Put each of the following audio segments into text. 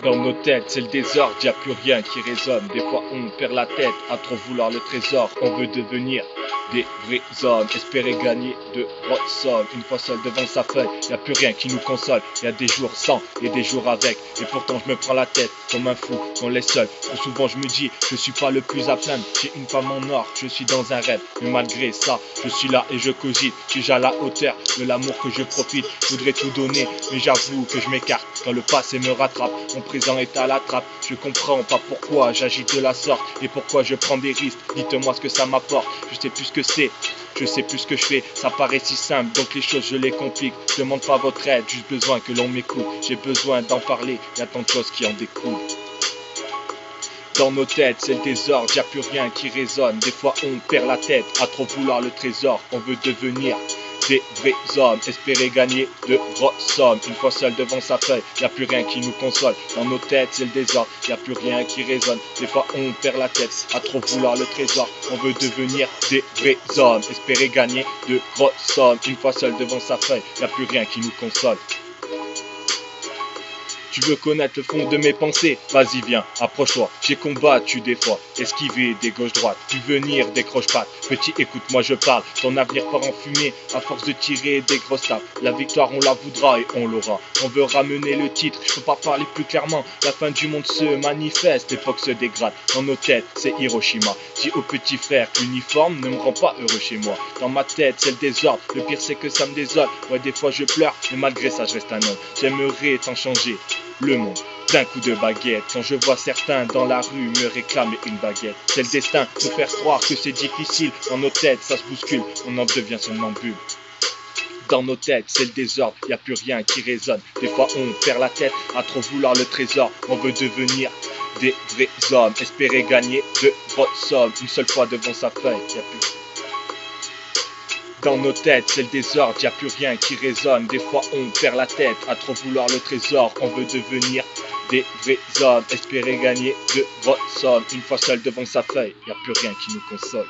Dans nos têtes, c'est le désordre, y a plus rien qui résonne. Des fois on perd la tête à trop vouloir le trésor. On veut devenir des vrais hommes, espérer gagner de grosses sommes. Une fois seul devant sa feuille, y a plus rien qui nous console. Y a des jours sans et des jours avec. Et pourtant je me prends la tête comme un fou, qu'on laisse seul. Trop souvent je me dis, je suis pas le plus à plaindre. J'ai une femme en or, je suis dans un rêve. Mais malgré ça, je suis là et je cogite. Je suis à la hauteur de l'amour que je profite. Je voudrais tout donner, mais j'avoue que je m'écarte. Quand le passé me rattrape, mon présent est à la trappe. Je comprends pas pourquoi j'agis de la sorte et pourquoi je prends des risques. Dites-moi ce que ça m'apporte, je sais plus ce que c'est, je sais plus ce que je fais. Ça paraît si simple, donc les choses je les complique. Je demande pas votre aide, juste besoin que l'on m'écoute. J'ai besoin d'en parler, y a tant de choses qui en découlent. Dans nos têtes, c'est le désordre, y a plus rien qui résonne. Des fois on perd la tête à trop vouloir le trésor. On veut devenir des vrais hommes, espérer gagner de grosses sommes. Une fois seul devant sa feuille, y a plus rien qui nous console. Dans nos têtes, c'est le désordre, y a plus rien qui résonne. Des fois on perd la tête à trop vouloir le trésor. On veut devenir des vrais hommes, espérer gagner de grosses sommes. Une fois seul devant sa feuille, y a plus rien qui nous console. Tu veux connaître le fond de mes pensées? Vas-y viens, approche-toi, j'ai combattu des fois, esquivé des gauches-droites, du venir des croche-pattes. Petit écoute-moi je parle, ton avenir part en fumée, à force de tirer des grosses tapes. La victoire on la voudra et on l'aura, on veut ramener le titre, je peux pas parler plus clairement. La fin du monde se manifeste, l'époque se dégrade, dans nos têtes c'est Hiroshima. Dis au petit frère, l'uniforme ne me rend pas heureux chez moi. Dans ma tête c'est le désordre, le pire c'est que ça me désole. Ouais des fois je pleure, mais malgré ça je reste un homme. J'aimerais t'en changer le monde d'un coup de baguette. Quand je vois certains dans la rue me réclamer une baguette, c'est le destin de faire croire que c'est difficile. Dans nos têtes ça se bouscule, on en devient somnambule. Dans nos têtes c'est le désordre, y a plus rien qui résonne. Des fois on perd la tête à trop vouloir le trésor. On veut devenir des vrais hommes, espérer gagner de grosses sommes. Une seule fois devant sa feuille, y a plus. Dans nos têtes, c'est le désordre, y a plus rien qui résonne. Des fois on perd la tête à trop vouloir le trésor. On veut devenir des vrais hommes, espérer gagner de grosses sommes. Une fois seul devant sa feuille, y a plus rien qui nous console.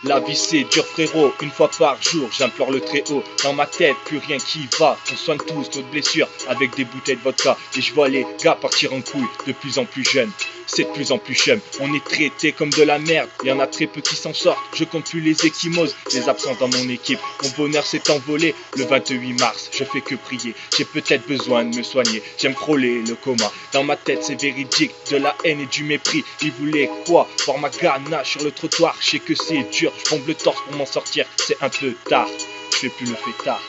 La vie c'est dur frérot, une fois par jour j'implore le très haut. Dans ma tête plus rien qui va, on soigne tous notre blessure avec des bouteilles de vodka. Et je vois les gars partir en couille de plus en plus jeunes. C'est de plus en plus chum, on est traité comme de la merde. Il y en a très peu qui s'en sortent, je compte plus les échymoses, les absents dans mon équipe. Mon bonheur s'est envolé le 28 mars, je fais que prier. J'ai peut-être besoin de me soigner, j'aime frôler le coma. Dans ma tête c'est véridique, de la haine et du mépris. Ils voulaient quoi? Voir ma ganache sur le trottoir. Je sais que c'est dur, je bombe le torse pour m'en sortir. C'est un peu tard, je fais plus le fêtard.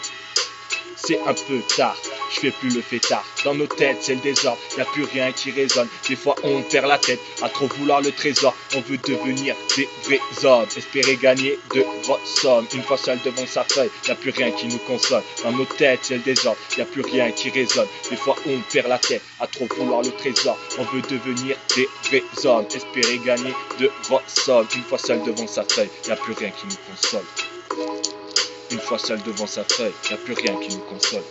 C'est un peu tard, je fais plus le fêtard. Dans nos têtes c'est le désordre, y a plus rien qui résonne. Des fois on perd la tête à trop vouloir le trésor. On veut devenir des vrais hommes, espérer gagner de grosses sommes. Une fois seul devant sa feuille, y a plus rien qui nous console. Dans nos têtes c'est le désordre, y a plus rien qui résonne. Des fois on perd la tête à trop vouloir le trésor. On veut devenir des vrais hommes, espérer gagner de grosses sommes. Une fois seul devant sa feuille, y a plus rien qui nous console. Une fois seul devant sa feuille, y a plus rien qui nous console.